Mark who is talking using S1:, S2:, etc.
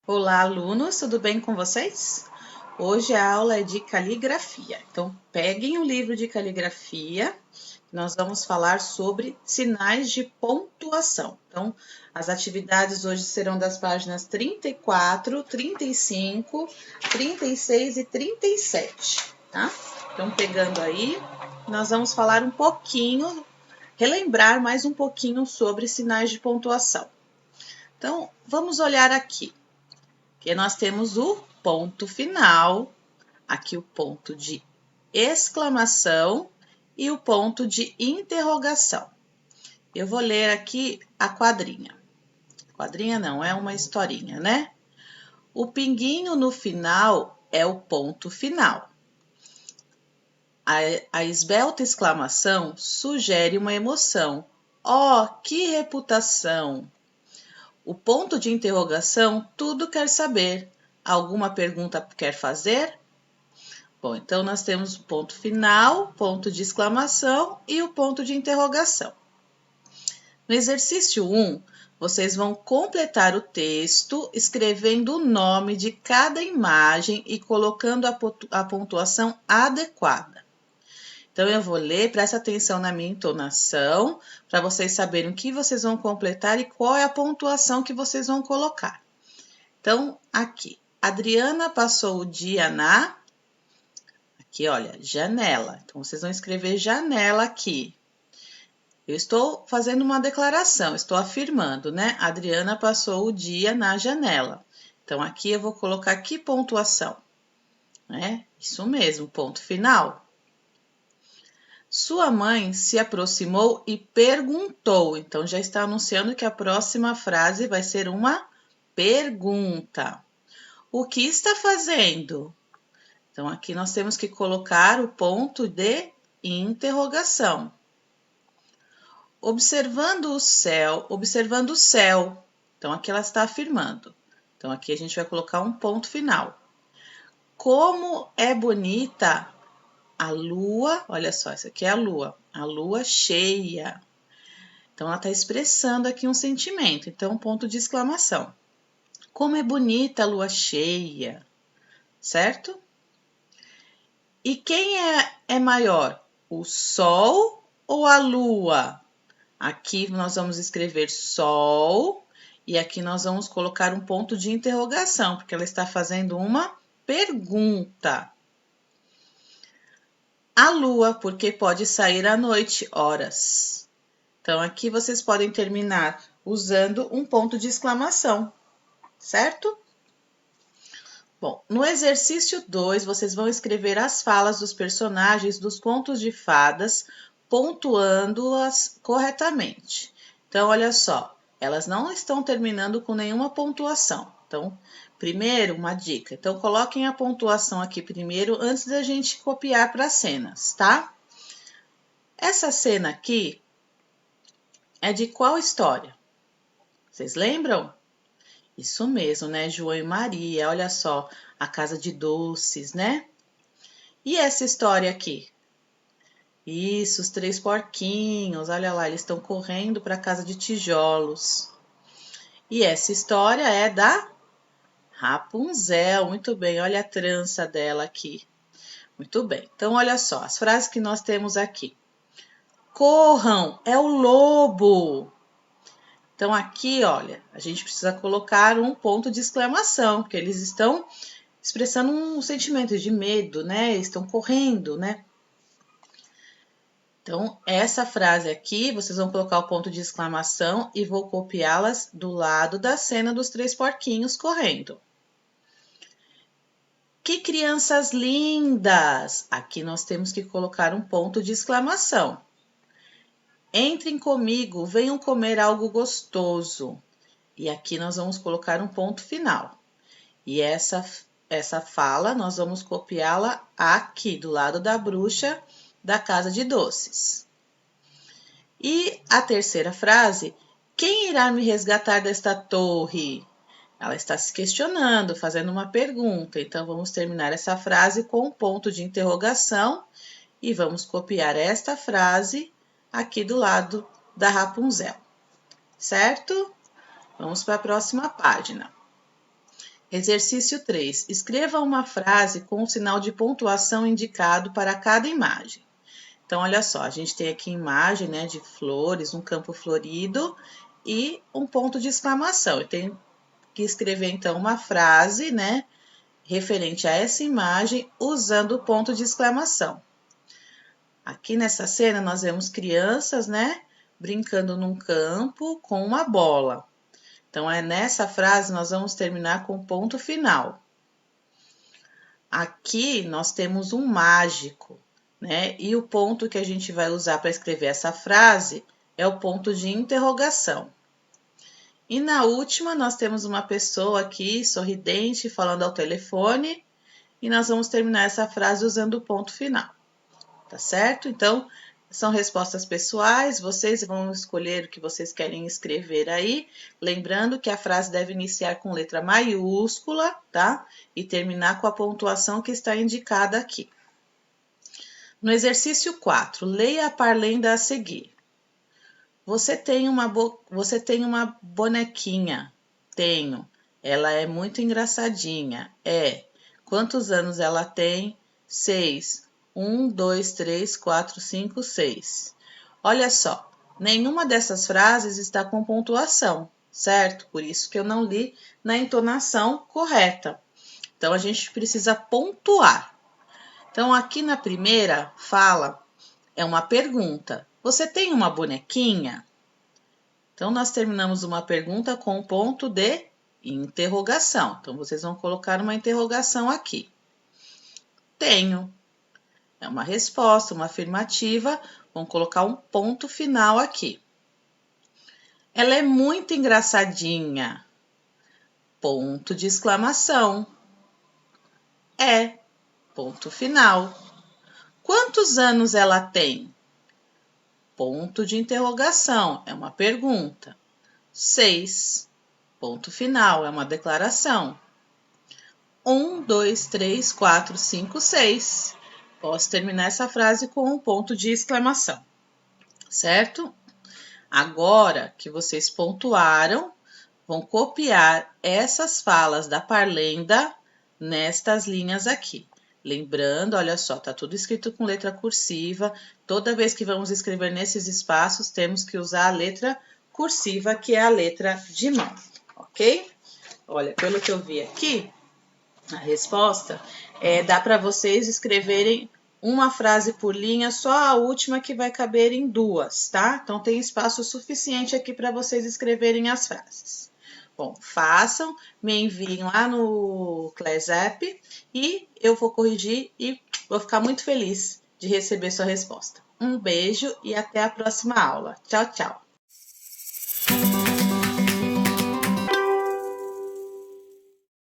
S1: Olá, alunos, tudo bem com vocês? Hoje a aula é de caligrafia. Então, peguem o livro de caligrafia. Nós vamos falar sobre sinais de pontuação. Então, as atividades hoje serão das páginas 34, 35, 36 e 37, tá? Então, pegando aí, nós vamos falar um pouquinho, relembrar mais um pouquinho sobre sinais de pontuação. Então, vamos olhar aqui. Que nós temos o ponto final, aqui o ponto de exclamação e o ponto de interrogação. Eu vou ler aqui a quadrinha. Quadrinha não, é uma historinha, né? O pinguinho no final é o ponto final. A esbelta exclamação sugere uma emoção. Oh, que reputação! O ponto de interrogação tudo quer saber. Alguma pergunta quer fazer? Bom, então nós temos o ponto final, ponto de exclamação e o ponto de interrogação. No exercício 1, vocês vão completar o texto escrevendo o nome de cada imagem e colocando a pontuação adequada. Então, eu vou ler, presta atenção na minha entonação, para vocês saberem o que vocês vão completar e qual é a pontuação que vocês vão colocar. Então, aqui, Adriana passou o dia na... Aqui, olha, janela. Então, vocês vão escrever janela aqui. Eu estou fazendo uma declaração, estou afirmando, né? Adriana passou o dia na janela. Então, aqui eu vou colocar que pontuação? Né? Isso mesmo, ponto final. Sua mãe se aproximou e perguntou. Então, já está anunciando que a próxima frase vai ser uma pergunta. O que está fazendo? Então, aqui nós temos que colocar o ponto de interrogação. Observando o céu. Então, aqui ela está afirmando. Então, aqui a gente vai colocar um ponto final. Como é bonita a lua, olha só, essa aqui é a lua cheia. Então, ela está expressando aqui um sentimento, então, um ponto de exclamação. Como é bonita a lua cheia, certo? E quem é maior, o sol ou a lua? Aqui nós vamos escrever sol e aqui nós vamos colocar um ponto de interrogação, porque ela está fazendo uma pergunta. A lua, porque pode sair à noite, horas. Então, aqui vocês podem terminar usando um ponto de exclamação, certo? Bom, no exercício 2, vocês vão escrever as falas dos personagens dos contos de fadas, pontuando-as corretamente. Então, olha só, elas não estão terminando com nenhuma pontuação. Então, primeiro, uma dica. Então, coloquem a pontuação aqui primeiro, antes da gente copiar para as cenas, tá? Essa cena aqui é de qual história? Vocês lembram? Isso mesmo, né? João e Maria, olha só, a casa de doces, né? E essa história aqui? Isso, os três porquinhos, olha lá, eles estão correndo para a casa de tijolos. E essa história é da Rapunzel, muito bem, olha a trança dela aqui. Muito bem, então olha só, as frases que nós temos aqui. Corram, é o lobo. Então, aqui, olha, a gente precisa colocar um ponto de exclamação, porque eles estão expressando um sentimento de medo, né? Estão correndo, né? Então, essa frase aqui, vocês vão colocar o ponto de exclamação e vou copiá-las do lado da cena dos três porquinhos correndo. Que crianças lindas! Aqui nós temos que colocar um ponto de exclamação. Entrem comigo, venham comer algo gostoso. E aqui nós vamos colocar um ponto final. E essa fala nós vamos copiá-la aqui do lado da bruxa da casa de doces. E a terceira frase, quem irá me resgatar desta torre? Ela está se questionando, fazendo uma pergunta. Então, vamos terminar essa frase com um ponto de interrogação e vamos copiar esta frase aqui do lado da Rapunzel, certo? Vamos para a próxima página. Exercício 3. Escreva uma frase com o sinal de pontuação indicado para cada imagem. Então, olha só, a gente tem aqui imagem, né, de flores, um campo florido e um ponto de exclamação. Eu tenho que escrever, então, uma frase, né, referente a essa imagem, usando o ponto de exclamação. Aqui nessa cena, nós vemos crianças, né, brincando num campo com uma bola. Então, nessa frase, nós vamos terminar com ponto final. Aqui, nós temos um mágico, né? E o ponto que a gente vai usar para escrever essa frase é o ponto de interrogação. E na última, nós temos uma pessoa aqui, sorridente, falando ao telefone, e nós vamos terminar essa frase usando o ponto final. Tá certo? Então, são respostas pessoais, vocês vão escolher o que vocês querem escrever aí, lembrando que a frase deve iniciar com letra maiúscula, tá? E terminar com a pontuação que está indicada aqui. No exercício 4, leia a parlenda a seguir. Você tem uma bonequinha? Tenho. Ela é muito engraçadinha. É. Quantos anos ela tem? 6. 1, 2, 3, 4, 5, 6. Olha só, nenhuma dessas frases está com pontuação, certo? Por isso que eu não li na entonação correta. Então, a gente precisa pontuar. Então, aqui na primeira fala, é uma pergunta. Você tem uma bonequinha? Então, nós terminamos uma pergunta com um ponto de interrogação. Então, vocês vão colocar uma interrogação aqui. Tenho. É uma resposta, uma afirmativa. Vamos colocar um ponto final aqui. Ela é muito engraçadinha. Ponto de exclamação. É. Ponto final. Quantos anos ela tem? Ponto de interrogação. É uma pergunta. 6. Ponto final. É uma declaração. 1, 2, 3, 4, 5, 6. Posso terminar essa frase com um ponto de exclamação, certo? Agora que vocês pontuaram, vão copiar essas falas da parlenda nestas linhas aqui. Lembrando, olha só, tá tudo escrito com letra cursiva. Toda vez que vamos escrever nesses espaços, temos que usar a letra cursiva, que é a letra de mão, ok? Olha, pelo que eu vi aqui, a resposta, dá para vocês escreverem uma frase por linha, só a última que vai caber em 2, tá? Então, tem espaço suficiente aqui para vocês escreverem as frases. Bom, façam, me enviem lá no Class App e eu vou corrigir e vou ficar muito feliz de receber sua resposta. Um beijo e até a próxima aula. Tchau, tchau!